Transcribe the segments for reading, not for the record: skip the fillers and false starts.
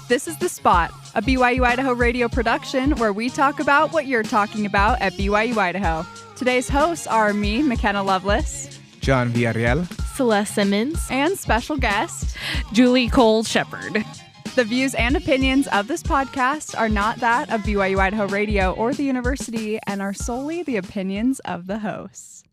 This is The Spot, a BYU-Idaho radio production where we talk about what you're talking about at BYU-Idaho. Today's hosts are me, McKenna Lovelace, John Villarreal, Celeste Simmons, and special guest, Juli Cole Shepherd. The views and opinions of this podcast are not that of BYU-Idaho Radio or the university and are solely the opinions of the hosts.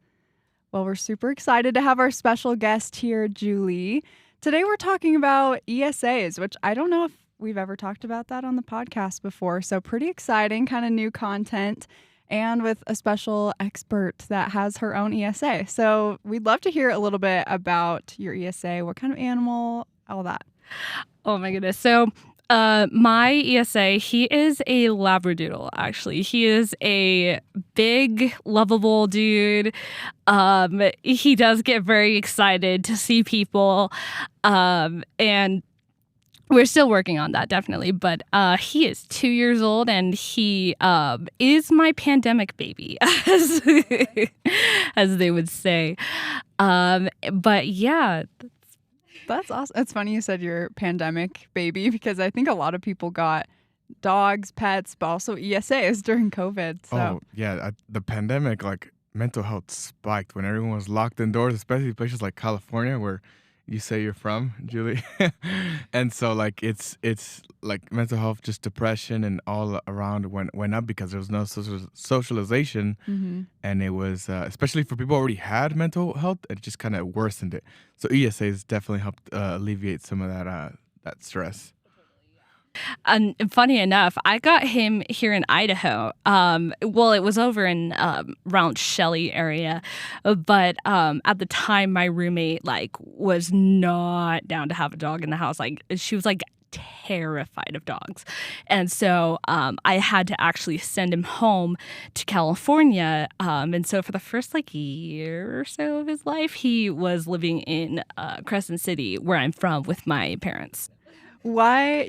Well, we're super excited to have our special guest here, Juli. Today we're talking about ESAs, which I don't know if we've ever talked about that on the podcast before. So pretty exciting, kind of new content, and with a special expert that has her own ESA. So we'd love to hear a little bit about your ESA, what kind of animal, all that. Oh my goodness. So my ESA, he is a Labradoodle, actually. He is a big, lovable dude. He does get very excited to see people. And we're still working on that, definitely. But he is 2 years old, and he is my pandemic baby, as they would say. But yeah, that's awesome. It's funny you said your pandemic baby because I think a lot of people got dogs, pets, but also ESAs during COVID. So. Oh, yeah. The pandemic, like, mental health spiked when everyone was locked indoors, especially places like California where you say you're from, Julie. And so, like, it's like mental health, just depression and all around went up because there was no socialization. Mm-hmm. And it was, especially for people who already had mental health, it just kind of worsened it. So ESAs definitely helped alleviate some of that stress. And funny enough, I got him here in Idaho. Well, it was over in around Shelley area, but at the time, my roommate was not down to have a dog in the house. She was terrified of dogs, and so I had to actually send him home to California. And so for the first year or so of his life, he was living in Crescent City, where I'm from, with my parents. Why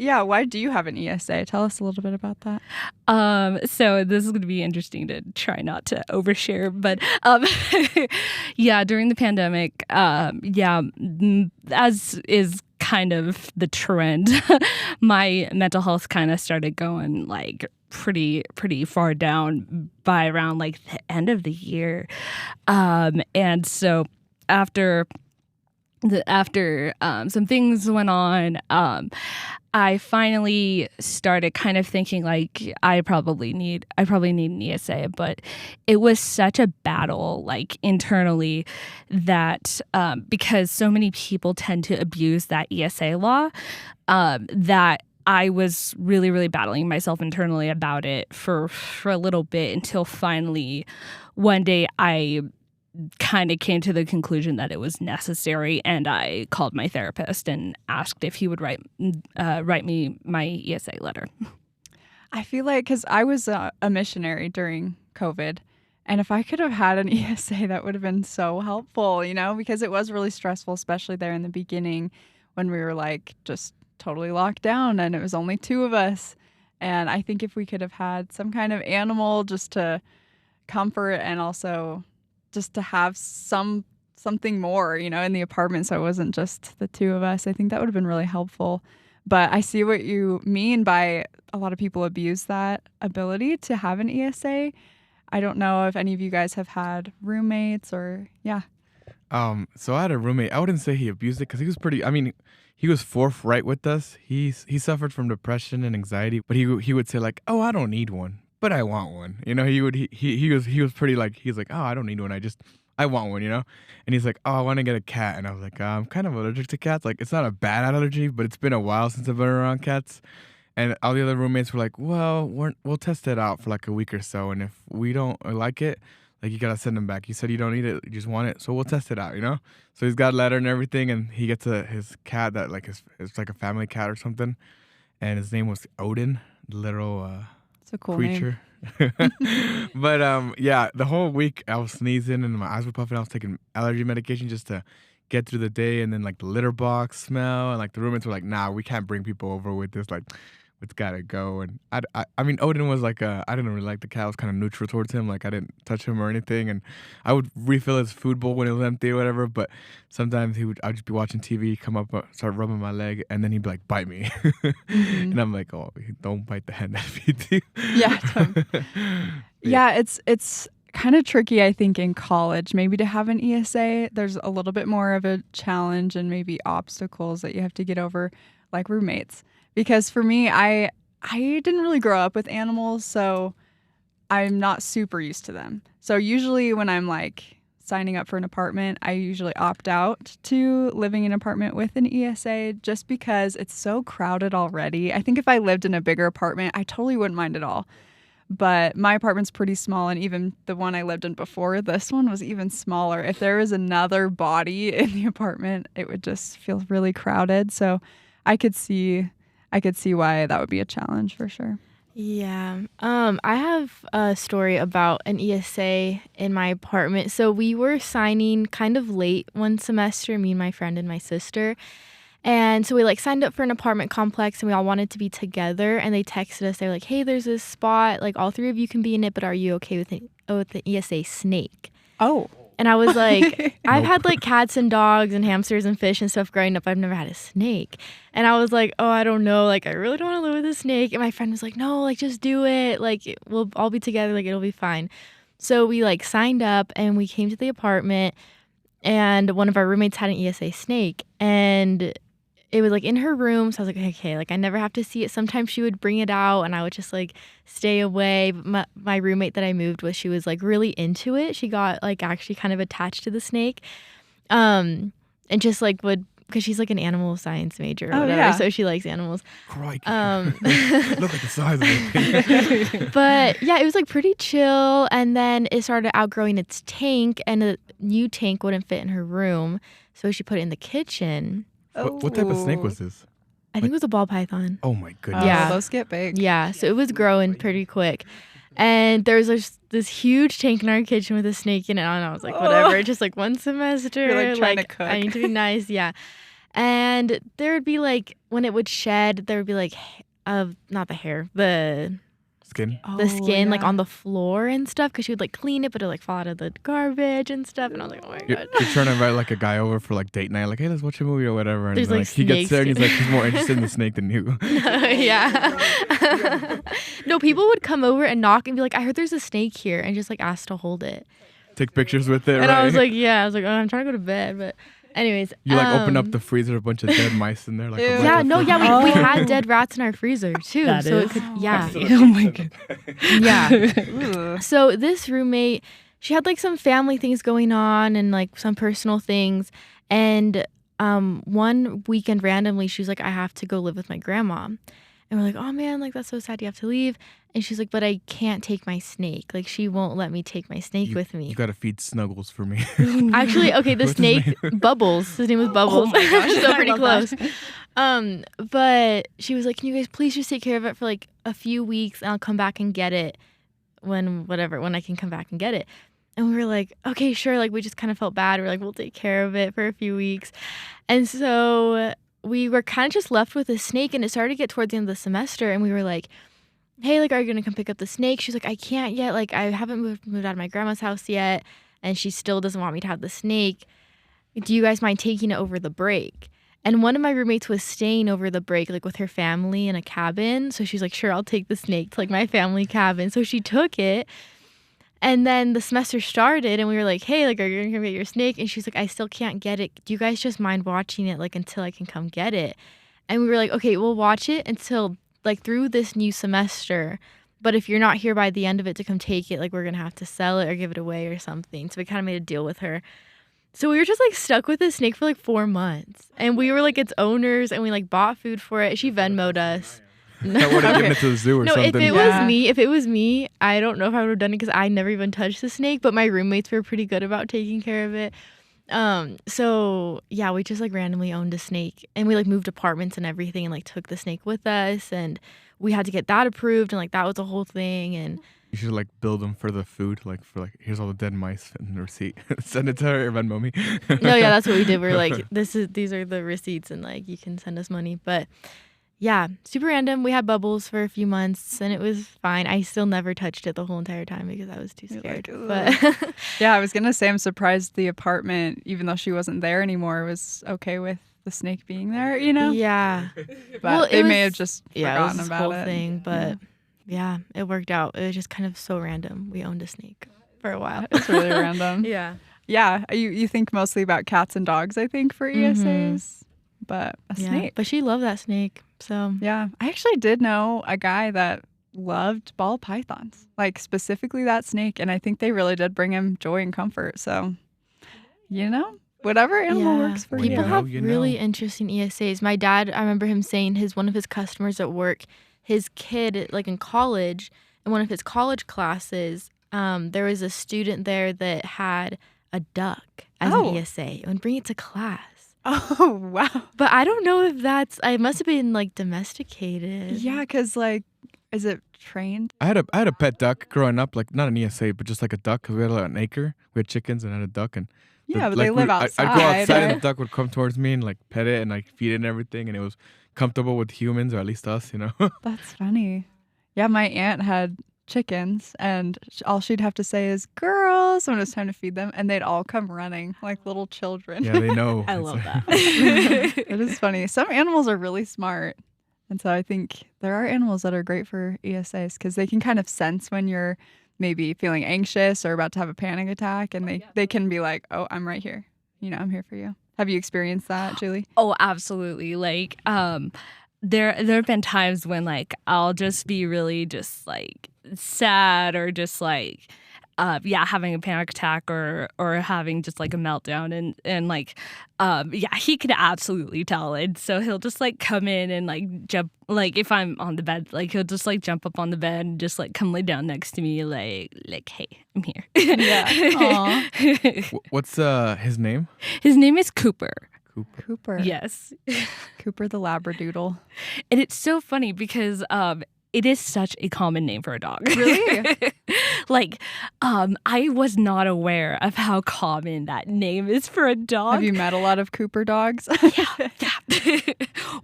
do you have an ESA? Tell us a little bit about that. So this is going to be interesting to try not to overshare, but yeah, during the pandemic, as is kind of the trend, my mental health kind of started going pretty far down by around the end of the year. And so after some things went on, I finally started kind of thinking I probably need an ESA, but it was such a battle internally that because so many people tend to abuse that ESA law, that I was really, really battling myself internally about it for a little bit until finally one day I kind of came to the conclusion that it was necessary, and I called my therapist and asked if he would write me my ESA letter. I feel because I was a missionary during COVID, and if I could have had an ESA, that would have been so helpful, because it was really stressful, especially there in the beginning when we were just totally locked down and it was only two of us. And I think if we could have had some kind of animal just to comfort and also just to have something more, in the apartment, so it wasn't just the two of us. I think that would have been really helpful. But I see what you mean by a lot of people abuse that ability to have an ESA. I don't know if any of you guys have had roommates or, yeah. So I had a roommate. I wouldn't say he abused it because he was he was forthright with us. He suffered from depression and anxiety, but he would say oh, I don't need one, but I want one. He was pretty he's oh, I don't need one. I want one, And he's oh, I want to get a cat. And I was I'm kind of allergic to cats. It's not a bad allergy, but it's been a while since I've been around cats. And all the other roommates were well, we'll test it out for a week or so. And if we don't like it, you got to send him back. You said you don't need it. You just want it. So we'll test it out, So he's got a letter and everything. And he gets his cat that it's a family cat or something. And his name was Odin, the little it's a cool creature. But yeah, the whole week I was sneezing and my eyes were puffing. I was taking allergy medication just to get through the day. And then the litter box smell and the roommates were nah, we can't bring people over with this. it's gotta go. And I mean, Odin was like I didn't really like the cat. I was kind of neutral towards him. Like I didn't touch him or anything. And I would refill his food bowl when it was empty or whatever. But sometimes I'd just be watching TV, come up, start rubbing my leg, and then he'd be like, bite me. Mhm. And I'm like, oh, don't bite the hand that feeds you. Yeah, yeah, it's kind of tricky, I think, in college maybe to have an ESA. There's a little bit more of a challenge and maybe obstacles that you have to get over, like roommates. Because for me, I didn't really grow up with animals, so I'm not super used to them. So usually when I'm like signing up for an apartment, I usually opt out to living in an apartment with an ESA just because it's so crowded already. I think if I lived in a bigger apartment, I totally wouldn't mind at all. But my apartment's pretty small, and even the one I lived in before, this one was even smaller. If there was another body in the apartment, it would just feel really crowded. So I could see why that would be a challenge for sure. Yeah. I have a story about an ESA in my apartment. So we were signing kind of late one semester, me and my friend and my sister. And so we like signed up for an apartment complex and we all wanted to be together. And they texted us. They were like, hey, there's this spot. Like all three of you can be in it, but are you okay with the ESA snake? Oh. And I was like, I've had like cats and dogs and hamsters and fish and stuff growing up. I've never had a snake. And I was like, oh, I don't know. Like, I really don't want to live with a snake. And my friend was like, no, like, just do it. Like, we'll all be together. Like, it'll be fine. So we like signed up and we came to the apartment and one of our roommates had an ESA snake. And it was like in her room. So I was like, okay, like I never have to see it. Sometimes she would bring it out and I would just like stay away. But my roommate that I moved with, she was like really into it. She got like actually kind of attached to the snake. And just like would, because she's like an animal science major or whatever. Yeah. So she likes animals. Crikey. Look at the size of it. But yeah, it was like pretty chill. And then it started outgrowing its tank and a new tank wouldn't fit in her room. So she put it in the kitchen. What type of snake was this? I think it was a ball python. Oh my goodness. Yeah. Those get big. Yeah, so it was growing pretty quick. And there was this huge tank in our kitchen with a snake in it. And I was like, whatever, just like one semester. You're like trying to cook. I need to be nice, yeah. And there would be like, when it would shed, there would be like, not the hair, the Skin? skin like on the floor and stuff because she would like clean it, but it would like fall out of the garbage and stuff. And I was like, oh my God. You're trying to invite like a guy over for like date night, like, hey, let's watch a movie or whatever. And There's, then, like, he gets there and he's like, snakes. he's more interested in the snake than you. Yeah. No, people would come over and knock and be like, I heard there's a snake here, and just like ask to hold it. Take pictures with it, And right? I was like, yeah. I was like, oh, I'm trying to go to bed. But anyways. You like open up the freezer, a bunch of dead mice in there. Like, Ew. a Yeah, bunch no, of yeah, we had dead rats in our freezer too. That so is- it could, yeah. Oh my god. Yeah. Ooh. So this roommate, she had like some family things going on and like some personal things. And one weekend randomly, she was like, I have to go live with my grandma. And we're like, oh man, like that's so sad you have to leave. And she's like, but I can't take my snake. Like she won't let me take my snake with me. You gotta feed Snuggles for me. Actually, okay, the What's his snake, Bubbles. His name was Bubbles. my gosh, So I pretty love close. that. But she was like, can you guys please just take care of it for like a few weeks and I'll come back and get it when I can come back and get it. And we were like, okay, sure. Like we just kind of felt bad. We are like, we'll take care of it for a few weeks. And so we were kind of just left with a snake, and it started to get towards the end of the semester, and we were like, hey, like, are you gonna come pick up the snake? She's like, I can't yet. Like, I haven't moved out of my grandma's house yet, and she still doesn't want me to have the snake. Do you guys mind taking it over the break? And one of my roommates was staying over the break, like with her family in a cabin. So she's like, sure, I'll take the snake to like my family cabin. So she took it. And then the semester started and we were like, hey, like, are you gonna come get your snake? And she's like, I still can't get it. Do you guys just mind watching it like until I can come get it? And we were like, okay, we'll watch it until like through this new semester. But if you're not here by the end of it to come take it, like we're gonna have to sell it or give it away or something. So we kind of made a deal with her. So we were just like stuck with this snake for like 4 months. And we were like its owners and we like bought food for it. She Venmo'd us. I would have given it to the zoo or No, something. if it was me, I don't know if I would have done it because I never even touched the snake, but my roommates were pretty good about taking care of it. So yeah, we just like randomly owned a snake and we like moved apartments and everything and like took the snake with us and we had to get that approved and like that was a whole thing. And You should like build them for the food, like for like here's all the dead mice and the receipt. Send it to her or Venmo me. no, yeah, that's what we did. We're like, these are the receipts and like you can send us money. But Yeah, super random. We had bubbles for a few months and it was fine. I still never touched it the whole entire time because I was too You're scared. like, But Yeah, I was gonna say I'm surprised the apartment, even though she wasn't there anymore, was okay with the snake being there, you know? yeah. But Well, they it may have was- just Yeah, it was forgotten this about whole it. thing, but yeah, it worked out. It was just kind of so random. We owned a snake for a while. It's really random. Yeah. Yeah, you think mostly about cats and dogs, I think, for ESAs, but a Yeah. snake. But she loved that snake. So Yeah, I actually did know a guy that loved ball pythons, like specifically that snake, and I think they really did bring him joy and comfort. So, whatever animal works for People you. have you really know. interesting ESAs. My dad, I remember him saying one of his customers at work, his kid, like in college, in one of his college classes, there was a student there that had a duck as Oh. an ESA and would bring it to class. Oh, wow. But I don't know if it must have been like domesticated. Yeah, because is it trained? I had a pet duck growing up, like not an ESA, but just like a duck, because we had an acre. We had chickens and had a duck, and Yeah, but like, they live outside. I'd go outside and right? the duck would come towards me and like pet it and like feed it and everything, and it was comfortable with humans, or at least us, That's funny. Yeah, my aunt had chickens, and all she'd have to say is "girls" when it was time to feed them, and they'd all come running like little children. Yeah, they know. I It's love like- that. It is funny. Some animals are really smart. And so I think there are animals that are great for ESAs because they can kind of sense when you're maybe feeling anxious or about to have a panic attack. And they can be like, oh, I'm right here. I'm here for you. Have you experienced that, Julie? Oh, absolutely. Like, there have been times when like I'll just be really just like sad or just like having a panic attack or having just like a meltdown and like he could absolutely tell, and so he'll just like come in and like jump, like if I'm on the bed, like he'll just like jump up on the bed and just like come lay down next to me like hey, I'm here. Yeah. Aw. What's his name? His name is Cooper. Cooper. Cooper. Yes. Cooper the Labradoodle. And it's so funny because it is such a common name for a dog. Really? Like, I was not aware of how common that name is for a dog. Have you met a lot of Cooper dogs? Yeah.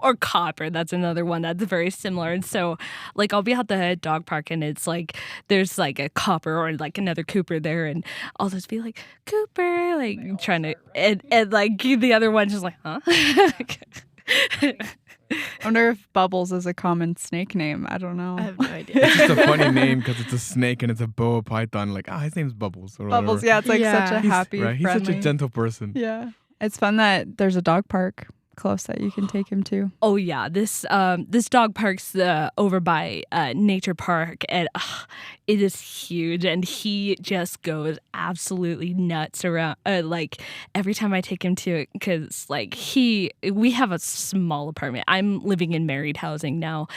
Or Copper. That's another one that's very similar. And so, like, I'll be at the dog park and it's like, there's like a Copper or like another Cooper there. And I'll just be like, Cooper, like trying to, and like the other one's just like, huh? I wonder if Bubbles is a common snake name. I don't know. I have no idea. It's just a funny name because it's a snake and it's a boa python. Like, his name's Bubbles. Or Bubbles, whatever. yeah, it's like such a Yeah. happy, Right, he's friendly. such a gentle person. Yeah. It's fun that there's a dog park close that you can take him to. Oh yeah, this dog park's over by Nature Park, and it is huge, and he just goes absolutely nuts around. Like every time I take him to it, because like we have a small apartment. I'm living in married housing now,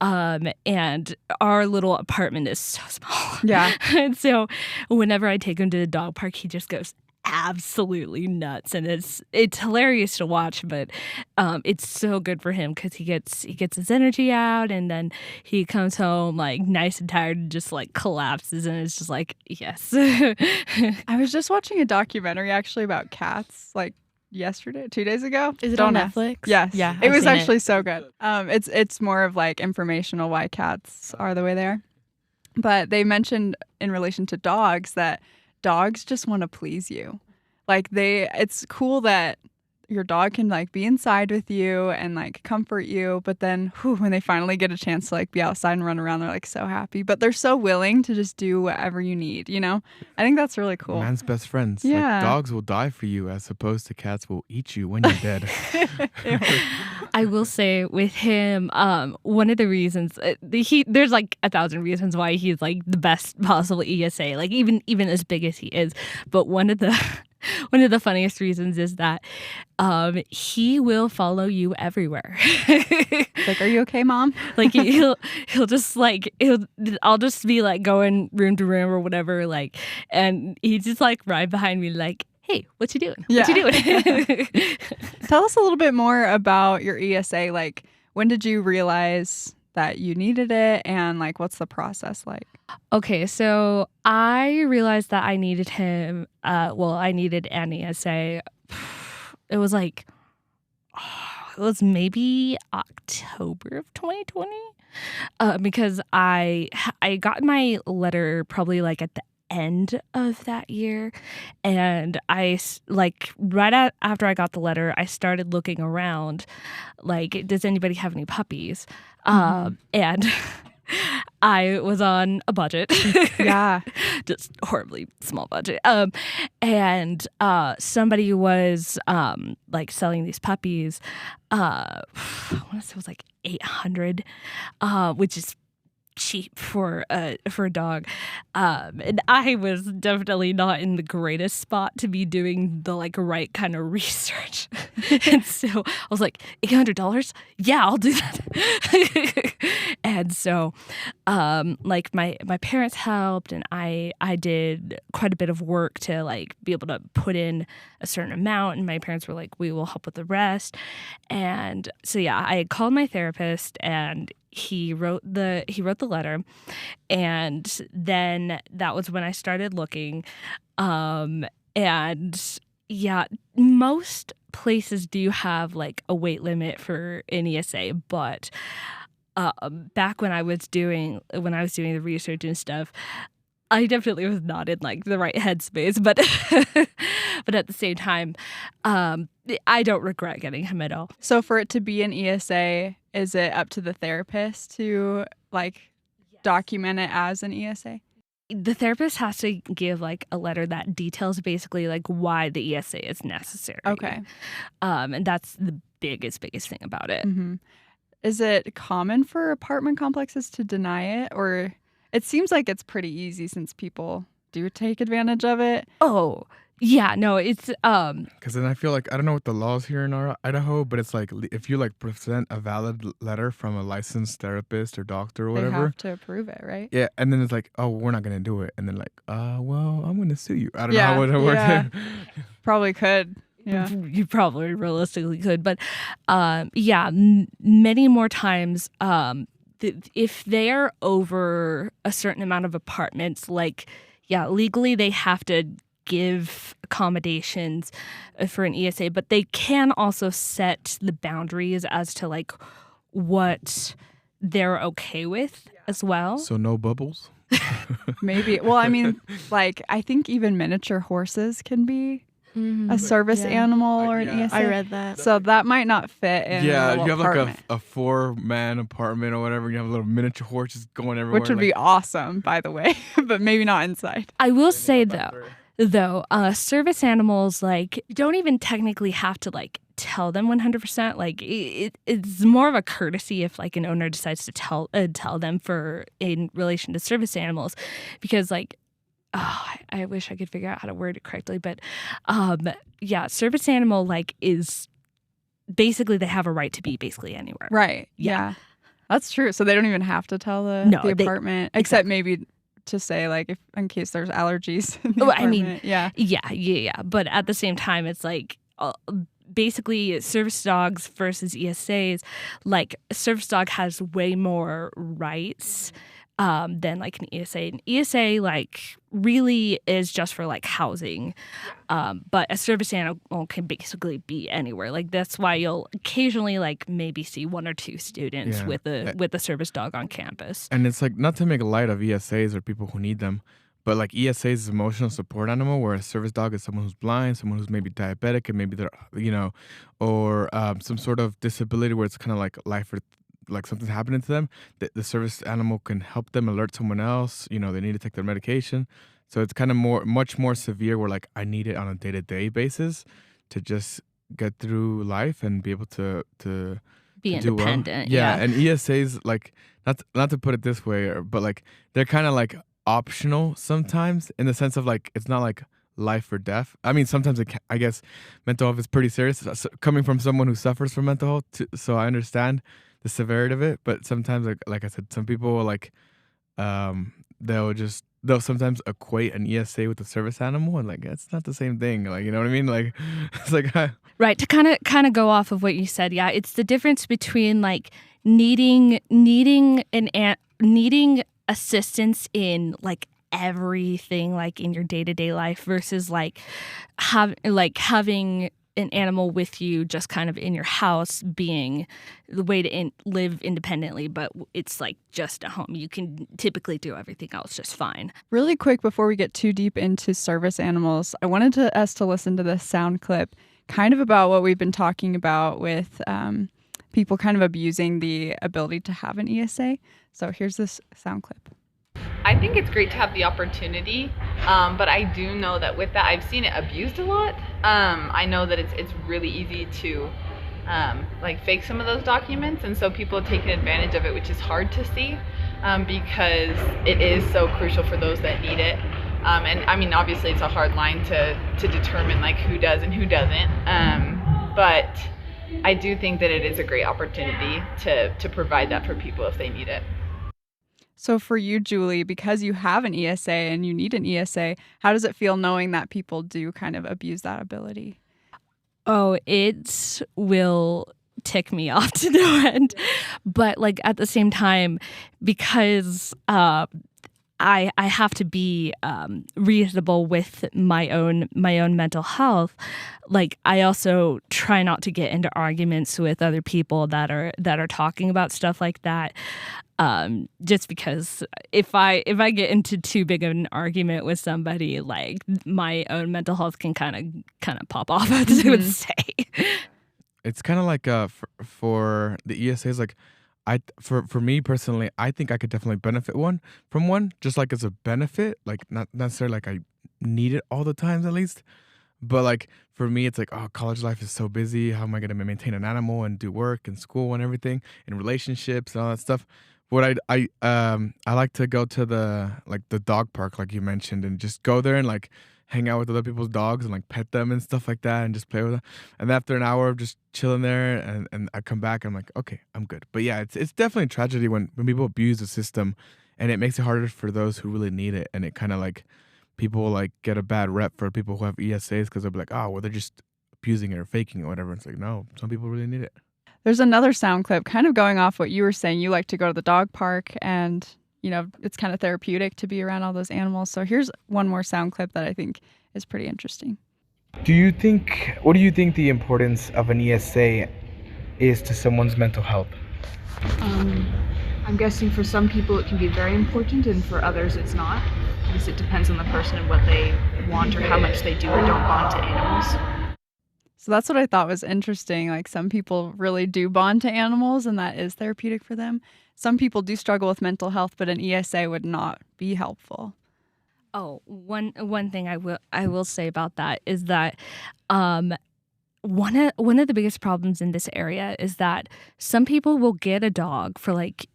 and our little apartment is so small. Yeah. And so whenever I take him to the dog park, he just goes absolutely nuts, and it's hilarious to watch, but it's so good for him because he gets his energy out, and then he comes home like nice and tired and just like collapses, and it's just like yes. I was just watching a documentary actually about cats like yesterday, 2 days ago. Is it Don't on ask. Netflix? Yes. Yeah. It I've was seen actually so good. It's more of like informational why cats are the way they are. But they mentioned in relation to dogs that dogs just want to please you. Like it's cool that your dog can like be inside with you and like comfort you, but then when they finally get a chance to like be outside and run around, they're like so happy, but they're so willing to just do whatever you need, I think that's really cool. Man's best friends. Yeah. Like, dogs will die for you as opposed to cats will eat you when you're dead. I will say with him, one of the reasons there's like 1,000 reasons why he's like the best possible ESA, like even as big as he is, but one of the funniest reasons is that he will follow you everywhere. Like, are you okay, Mom? Like he'll just like I'll just be like going room to room or whatever, like, and he's just like right behind me like, hey, what you doing? Yeah. What you doing? Tell us a little bit more about your ESA. Like, when did you realize that you needed it, and like, what's the process like? Okay, so I realized that I needed him. I needed an ESA. It was like it was maybe October of 2020, because I got my letter probably like at the end of that year, and after I got the letter, I started looking around, like, does anybody have any puppies? And I was on a budget. Yeah. Just horribly small budget. And somebody was like selling these puppies. I want to say it was like $800, which is cheap for a dog. And I was definitely not in the greatest spot to be doing the like right kind of research. And so I was like, $800? Yeah, I'll do that. And so like my parents helped, and I did quite a bit of work to like be able to put in a certain amount, and my parents were like, we will help with the rest. And so yeah, I called my therapist, and he wrote the letter, and then that was when I started looking. And yeah, most places do have like a weight limit for an ESA, but back when I was doing the research and stuff, I definitely was not in like the right headspace, but but at the same time, I don't regret getting him at all. So for it to be an ESA, is it up to the therapist to like document it as an ESA? The therapist has to give like a letter that details basically like why the ESA is necessary. Okay. And that's the biggest thing about it. Mm-hmm. Is it common for apartment complexes to deny it, or it seems like it's pretty easy since people do take advantage of it? Oh, yeah, no, it's Because then I feel like, I don't know what the laws here in Idaho, but it's like if you like present a valid letter from a licensed therapist or doctor or They whatever. have to approve it, right? Yeah, and then it's like, oh, we're not gonna do it, and then like, well, I'm gonna sue you. I don't know Yeah, how it would work. yeah. Probably could. Yeah. You probably realistically could, but yeah, many more times, if they are over a certain amount of apartments, like, yeah, legally they have to give accommodations for an ESA, but they can also set the boundaries as to like what they're okay with as well. So no bubbles. Maybe. Well, I mean, like, I think even miniature horses can be a service Yeah. animal or an Yeah. ESA. I read that. So that might not fit in a Yeah, little you have apartment, like a 4-man apartment or whatever. You have a little miniature horse just going everywhere. which would be awesome, by the way, but maybe not inside. I will say though, service animals like don't even technically have to like tell them 100%. Like it's more of a courtesy if like an owner decides to tell them for in relation to service animals, because like, oh, I wish I could figure out how to word it correctly, but yeah, service animal like is basically they have a right to be basically anywhere. Right. Yeah. Yeah. That's true. So they don't even have to tell the they- apartment, except maybe to say like if in case there's allergies in the Oh, I mean, apartment. Yeah. Yeah. But at the same time, it's like basically service dogs versus ESAs. Like a service dog has way more rights than like an ESA. An ESA like really is just for like housing, but a service animal can basically be anywhere. Like that's why you'll occasionally like maybe see 1 or 2 students Yeah. with a service dog on campus. And it's like, not to make light of ESAs or people who need them, but like ESAs is emotional support animal, where a service dog is someone who's blind, someone who's maybe diabetic, and maybe they're, or some sort of disability where it's kind of like life or like something's happening to them. The service animal can help them alert someone else. They need to take their medication. So it's kind of much more severe where like I need it on a day-to-day basis to just get through life and be able to Be do well. independent. Yeah, and ESAs, like, not to put it this way, but like they're kind of like optional sometimes, in the sense of like it's not like life or death. I mean, sometimes I guess mental health is pretty serious. Coming from someone who suffers from mental health, so I understand the severity of it. But sometimes, like I said, some people will like they'll sometimes equate an ESA with a service animal, and like it's not the same thing. Like, you know what I mean? Like it's like Right, to kind of go off of what you said, yeah, it's the difference between like needing assistance in like everything like in your day-to-day life versus like having an animal with you just kind of in your house being the way to live independently, but it's like just a home. You can typically do everything else just fine. Really quick before we get too deep into service animals, I wanted us to listen to this sound clip kind of about what we've been talking about with people kind of abusing the ability to have an ESA. So here's this sound clip. I think it's great to have the opportunity, but I do know that with that, I've seen it abused a lot. I know that it's really easy to like fake some of those documents, and so people have taken advantage of it, which is hard to see because it is so crucial for those that need it. And I mean, obviously, it's a hard line to determine like who does and who doesn't. But I do think that it is a great opportunity to provide that for people if they need it. So for you, Julie, because you have an ESA and you need an ESA, how does it feel knowing that people do kind of abuse that ability? Oh, it will tick me off to no end. But like at the same time, because I have to be reasonable with my own mental health. Like I also try not to get into arguments with other people that are talking about stuff like that. Just because if I get into too big of an argument with somebody, like my own mental health can kind of pop off, as I would say. It's kind of like for the ESAs, like for me personally, I think I could definitely benefit from one, just like as a benefit, like not necessarily like I need it all the times at least, but like for me, it's like, oh, college life is so busy. How am I gonna maintain an animal and do work and school and everything and relationships and all that stuff? What I like to go to the dog park like you mentioned and just go there and like hang out with other people's dogs and like pet them and stuff like that and just play with them. And after an hour of just chilling there and I come back, I'm like, okay, I'm good. But yeah, it's definitely a tragedy when people abuse the system, and it makes it harder for those who really need it. And it kind of like people like get a bad rep for people who have ESAs because they'll be like, oh, well, they're just abusing it or faking it or whatever. It's like, no, some people really need it. There's another sound clip kind of going off what you were saying. You like to go to the dog park and, you know, it's kind of therapeutic to be around all those animals. So here's one more sound clip that I think is pretty interesting. What do you think the importance of an ESA is to someone's mental health? I'm guessing for some people it can be very important and for others it's not. I guess it depends on the person and what they want or how much they do or don't bond to animals. So that's what I thought was interesting. Like some people really do bond to animals and that is therapeutic for them. Some people do struggle with mental health, but an ESA would not be helpful. Oh, one thing I will say about that is that one of the biggest problems in this area is that some people will get a dog for like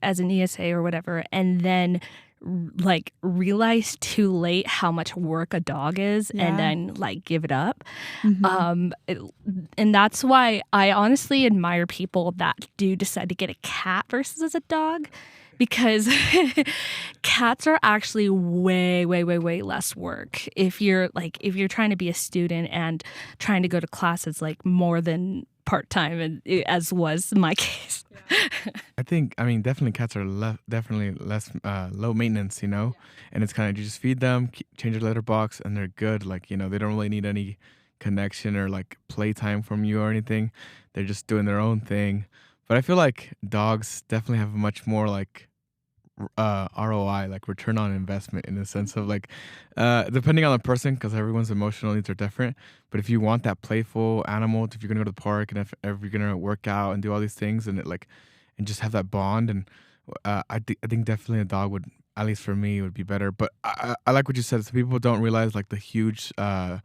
as an ESA or whatever, and then like realize too late how much work a dog is, and then like give it up. And that's why I honestly admire people that do decide to get a cat versus a dog, because cats are actually way less work. If you're trying to be a student and trying to go to classes like more than part-time, as was my case. I mean, definitely cats are definitely less low maintenance, you know, and it's kind of, you just feed them, change your litter box, and they're good. Like, you know, they don't really need any connection or like playtime from you or anything. They're just doing their own thing. But I feel like dogs definitely have much more like ROI, like return on investment, in the sense of like, depending on the person, because everyone's emotional needs are different. But if you want that playful animal, if you're gonna go to the park and if you're gonna work out and do all these things and and just have that bond, and I think definitely a dog would, at least for me, would be better. But I like what you said. So people don't realize like the huge I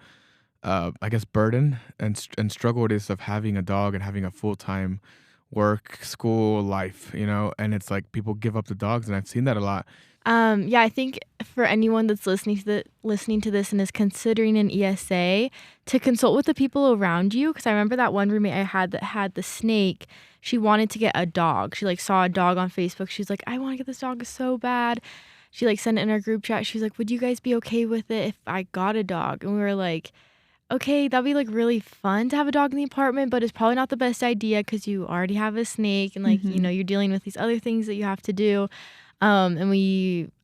guess burden and struggle it is of having a dog and having a full-time work, school, life, you know, and it's like people give up the dogs, and I've seen that a lot. Yeah, I think for anyone that's listening to this and is considering an ESA, to consult with the people around you, because I remember that one roommate I had that had the snake. She wanted to get a dog. She like saw a dog on Facebook. She's like, I want to get this dog so bad. She like sent it in our group chat. She's like, would you guys be okay with it if I got a dog? And we were like, okay, that'd be like really fun to have a dog in the apartment, but it's probably not the best idea because you already have a snake and like, you know, you're dealing with these other things that you have to do. And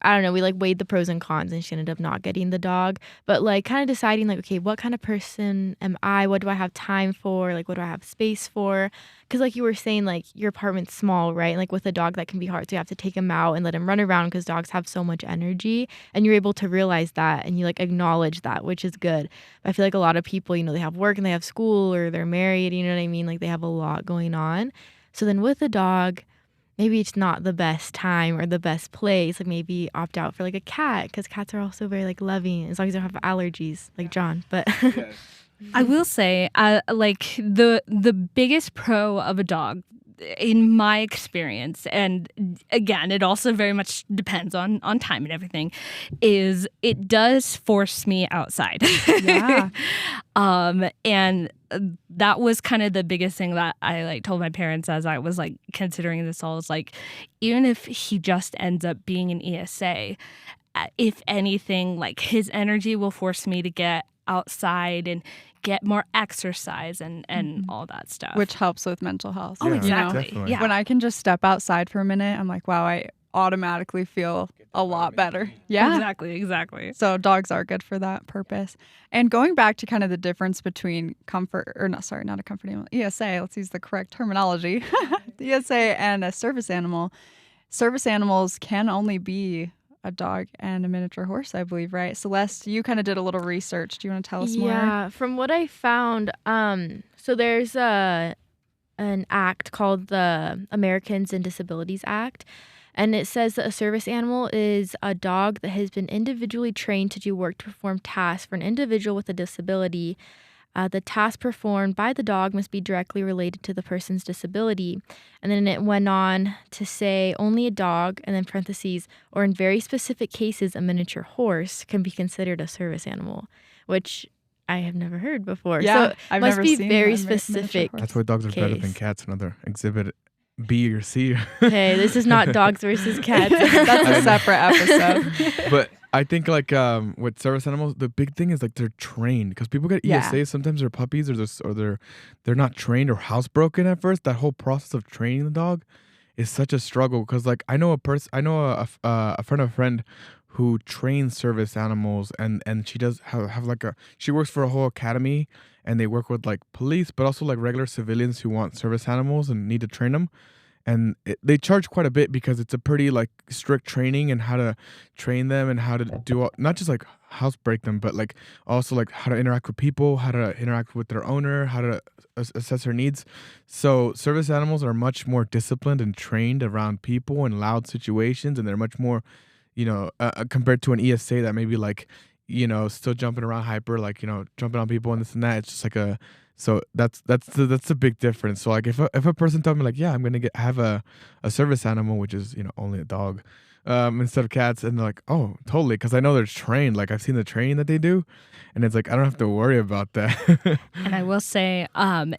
I don't know, we like weighed the pros and cons, and she ended up not getting the dog. But like kind of deciding like, okay, what kind of person am I? What do I have time for? Like, what do I have space for? Because like you were saying, like your apartment's small, right? And like with a dog, that can be hard. So you have to take him out and let him run around because dogs have so much energy. And you're able to realize that and you like acknowledge that, which is good. I feel like a lot of people, they have work and they have school or they're married, you know what I mean? Like they have a lot going on. So then with a dog, maybe it's not the best time or the best place. Like maybe opt out for like a cat, because cats are also very like loving as long as they don't have allergies like John. But I will say, like the biggest pro of a dog, in my experience, and again, it also very much depends on time and everything, is it does force me outside. Yeah. And that was kind of the biggest thing that I like told my parents as I was like considering this all, is like, even if he just ends up being an ESA, if anything, like his energy will force me to get outside and get more exercise and all that stuff. Which helps with mental health. Oh, Yeah, exactly. definitely. Yeah. When I can just step outside for a minute, I'm like, wow, I automatically feel a lot better. Yeah. Exactly. So dogs are good for that purpose. And going back to kind of the difference between comfort, or not, sorry, not a comfort animal, ESA, let's use the correct terminology, the ESA and a service animal. Service animals can only be a dog and a miniature horse, I believe, right? Celeste, you kind of did a little research. Do you want to tell us more? Yeah, from what I found, so there's an act called the Americans and Disabilities Act, and it says that a service animal is a dog that has been individually trained to do work to perform tasks for an individual with a disability. The task performed by the dog must be directly related to the person's disability. And then it went on to say only a dog, and then parentheses, or in very specific cases, a miniature horse can be considered a service animal, which I have never heard before. Yeah, so I've must never be seen very a miniature specific. horse. That's why dogs are better than Case. cats. Another exhibit B or C. Hey, this is not dogs versus cats. That's a separate episode. But I think like with service animals, the big thing is like they're trained, because people get Yeah. ESA sometimes they're puppies or they're not trained or housebroken at first. That whole process of training the dog is such a struggle, because like I know a friend of a friend who trains service animals, and she does have like she works for a whole academy, and they work with like police but also like regular civilians who want service animals and need to train them. And they charge quite a bit because it's a pretty like strict training and how to train them and how to do not just like housebreak them, but like also like how to interact with people, how to interact with their owner, how to assess their needs. So service animals are much more disciplined and trained around people in loud situations, and they're much more, compared to an ESA that maybe like, still jumping around hyper, like, jumping on people and this and that. It's just like so that's the big difference. So like if a person told me like, yeah, I'm gonna have a service animal, which is only a dog, instead of cats, and they're like, oh, totally, because I know they're trained. Like I've seen the training that they do, and it's like I don't have to worry about that. And I will say,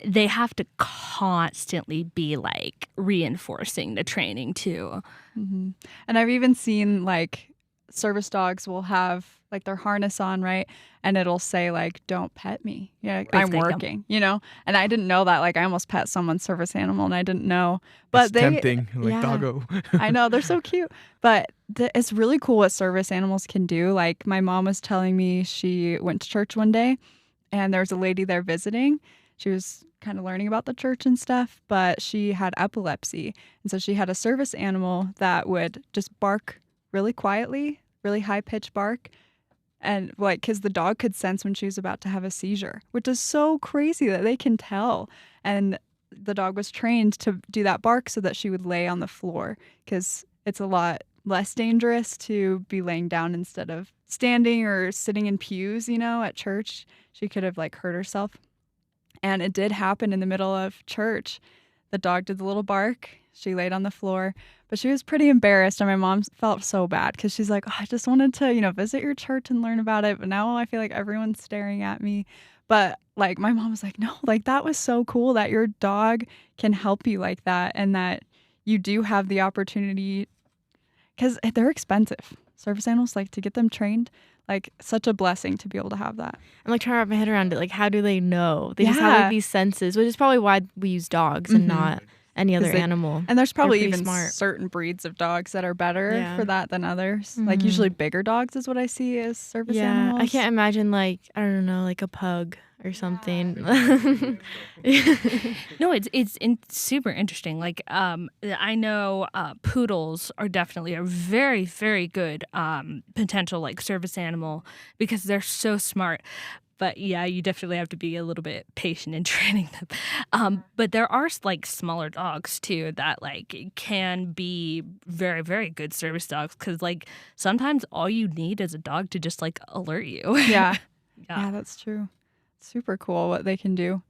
they have to constantly be like reinforcing the training too. Mm-hmm. And I've even seen like service dogs will have like their harness on, right? And it'll say like, don't pet me. Yeah, If I'm they don't. working, And I didn't know that. Like I almost pet someone's service animal and I didn't know. But It's tempting, like doggo. I know, they're so cute. But it's really cool what service animals can do. Like my mom was telling me she went to church one day and there was a lady there visiting. She was kind of learning about the church and stuff, but she had epilepsy. And so she had a service animal that would just bark really quietly, really high-pitched bark. And like, because the dog could sense when she was about to have a seizure, which is so crazy that they can tell. And the dog was trained to do that bark so that she would lay on the floor, because it's a lot less dangerous to be laying down instead of standing or sitting in pews, at church. She could have like hurt herself. And it did happen in the middle of church. The dog did the little bark. She laid on the floor, but she was pretty embarrassed. And my mom felt so bad because she's like, oh, I just wanted to, visit your church and learn about it. But now I feel like everyone's staring at me. But like my mom was like, no, like that was so cool that your dog can help you like that. And that you do have the opportunity, because they're expensive. Service animals, like to get them trained, like such a blessing to be able to have that. I'm like trying to wrap my head around it. Like, how do they know? They just have like these senses, which is probably why we use dogs and not any 'Cause other animal. And there's probably pretty even smart. certain breeds of dogs that are better Yeah. for that than others. Like usually bigger dogs is what I see as service animals. I can't imagine like I don't know, like a pug or something. No, it's super interesting. Like I know poodles are definitely a very very good potential like service animal because they're so smart. But yeah, you definitely have to be a little bit patient in training them. But there are like smaller dogs too that like can be very very good service dogs because like sometimes all you need is a dog to just like alert you. Yeah. Yeah. Yeah, that's true. Super cool what they can do.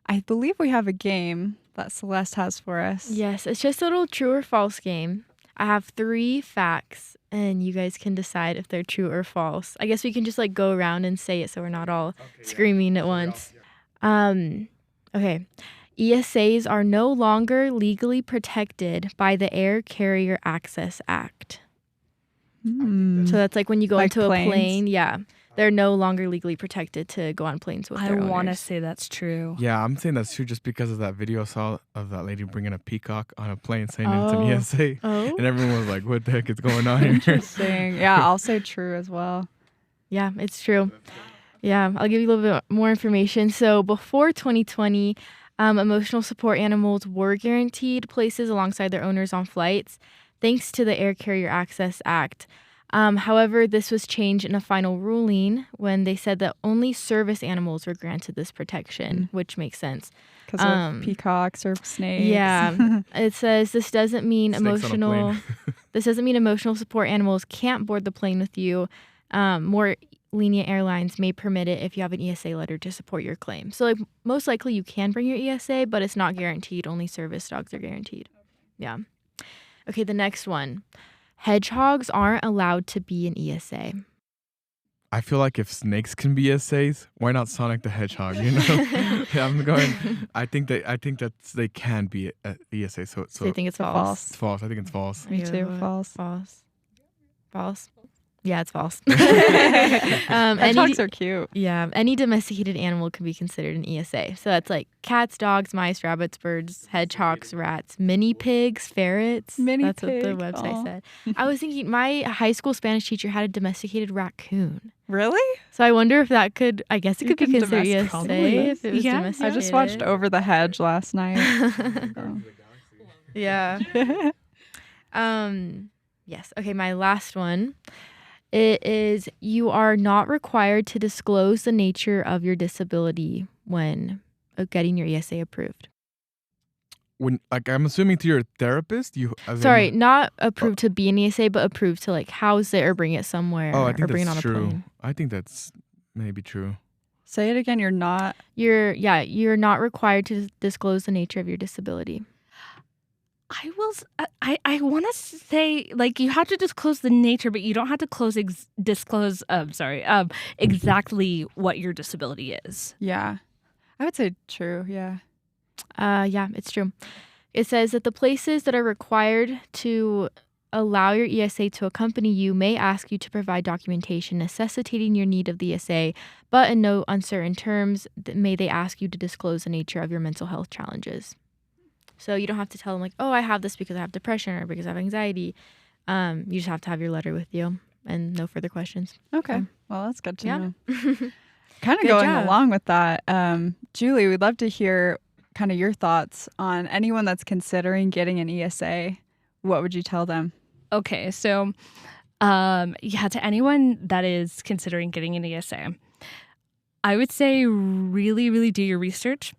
I believe we have a game that Celeste has for us. Yes, it's just a little true or false game. I have 3 facts, and you guys can decide if they're true or false. I guess we can just like go around and say it so we're not all screaming at once. Okay. ESAs are no longer legally protected by the Air Carrier Access Act. So that's like when you go Like into planes? a plane. Yeah. They're no longer legally protected to go on planes with I their want to owners. say that's true. Yeah, I'm saying that's true just because of that video I saw of that lady bringing a peacock on a plane saying it's an Oh. ESA. Oh? And everyone was like, what the heck is going on here? Interesting. Yeah, I'll say true as well. Yeah, it's true. Yeah, I'll give you a little bit more information. So before 2020, emotional support animals were guaranteed places alongside their owners on flights, thanks to the Air Carrier Access Act. However, this was changed in a final ruling when they said that only service animals were granted this protection, which makes sense. Because of peacocks or snakes. Yeah, it says this doesn't mean Snakes on a emotional. plane. This doesn't mean emotional support animals can't board the plane with you. More lenient airlines may permit it if you have an ESA letter to support your claim. So, like, most likely you can bring your ESA, but it's not guaranteed. Only service dogs are guaranteed. Yeah. Okay, the next one. Hedgehogs aren't allowed to be an ESA. I feel like if snakes can be ESAs, why not Sonic the Hedgehog? You know, I think that they can be a ESA. So So you think it's false? false. it's false. I think it's false. Me too. What? False. False. Yeah, it's false. Hedgehogs are cute. Yeah, any domesticated animal can be considered an ESA. So that's like cats, dogs, mice, rabbits, birds, hedgehogs, rats, mini pigs, ferrets. Mini That's what the pig, website aw. said. I was thinking my high school Spanish teacher had a domesticated raccoon. Really? So I wonder if that could, I guess it You could be can considered ESA probably. if it was Yeah. domesticated. I just watched Over the Hedge last night. So. Yeah. Yes. Okay, my last one. It is you are not required to disclose the nature of your disability when getting your ESA approved. When, like, I'm assuming to your therapist, as in- Sorry, not approved to be an ESA, but approved to like house it or bring it somewhere Oh, I or think bring it on that's a true. plane. I think that's maybe true. Say it again. You're not. You're not required to disclose the nature of your disability. I will. I want to say like you have to disclose the nature, but you don't have to disclose. Exactly what your disability is. Yeah. I would say true. Yeah. Yeah, it's true. It says that the places that are required to allow your ESA to accompany you may ask you to provide documentation necessitating your need of the ESA, but in no uncertain terms may they ask you to disclose the nature of your mental health challenges. So you don't have to tell them like, oh, I have this because I have depression or because I have anxiety. You just have to have your letter with you and no further questions. Okay. Well, that's good to Yeah. know. Kind of Good going job. along with that, Julie, we'd love to hear kind of your thoughts on anyone that's considering getting an ESA. What would you tell them? Okay, so to anyone that is considering getting an ESA, I would say really, really do your research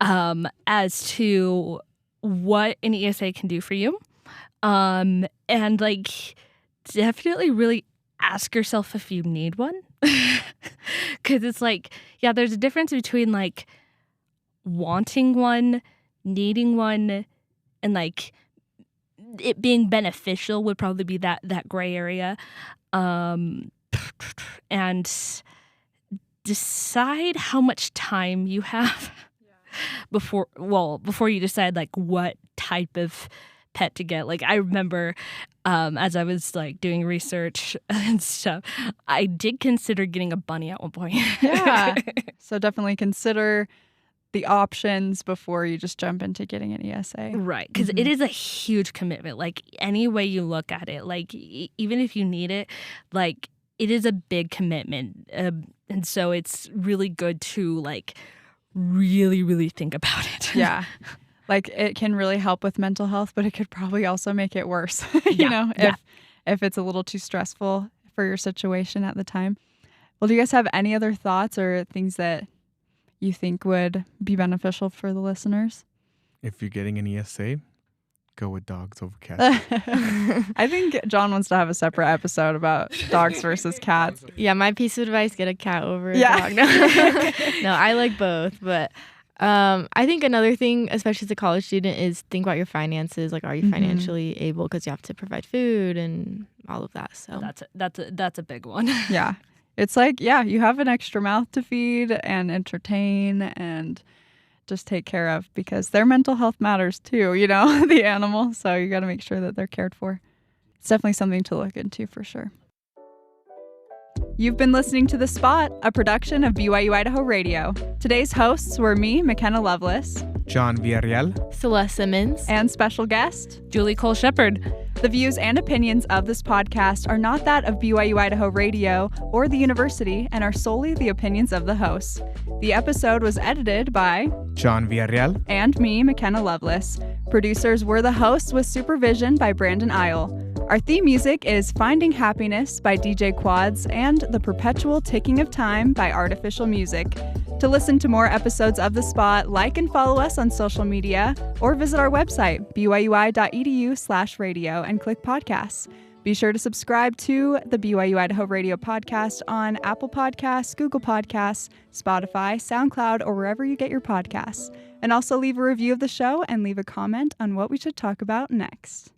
as to what an ESA can do for you. And like definitely really ask yourself if you need one. Because it's like, yeah, there's a difference between like wanting one, needing one, and like it being beneficial would probably be that gray area. And decide how much time you have before you decide like what type of pet to get. Like I remember as I was like doing research and stuff, I did consider getting a bunny at one point. Yeah. So definitely consider the options before you just jump into getting an ESA. Right, because it is a huge commitment. Like, any way you look at it, like, even if you need it, like, it is a big commitment. And so it's really good to, like, really, really think about it. Yeah. Like, it can really help with mental health, but it could probably also make it worse, you know, if it's a little too stressful for your situation at the time. Well, do you guys have any other thoughts or things that you think would be beneficial for the listeners? If you're getting an ESA, go with dogs over cats. I think John wants to have a separate episode about dogs versus cats. Yeah, my piece of advice, get a cat over a Yeah. dog. No. No, I like both. But I think another thing, especially as a college student, is think about your finances. Like, are you financially able? Because you have to provide food and all of that. So That's a big one. Yeah. It's like, yeah, you have an extra mouth to feed and entertain and just take care of, because their mental health matters too, you know, the animal. So you got to make sure that they're cared for. It's definitely something to look into for sure. You've been listening to The Spot, a production of BYU-Idaho Radio. Today's hosts were me, McKenna Lovelace, John Villarreal. Celeste Simmons. and special guest. Juli Cole Shepherd. The views and opinions of this podcast are not that of BYU-Idaho Radio or the university and are solely the opinions of the hosts. The episode was edited by John Villarreal. and me, McKenna Lovelace. Producers were the hosts with supervision by Brandon Isle. Our theme music is Finding Happiness by DJ Quads and The Perpetual Ticking of Time by Artificial Music. To listen to more episodes of The Spot, like and follow us on social media or visit our website, byui.edu/radio, and click podcasts. Be sure to subscribe to the BYU-Idaho Radio podcast on Apple Podcasts, Google Podcasts, Spotify, SoundCloud, or wherever you get your podcasts. And also leave a review of the show and leave a comment on what we should talk about next.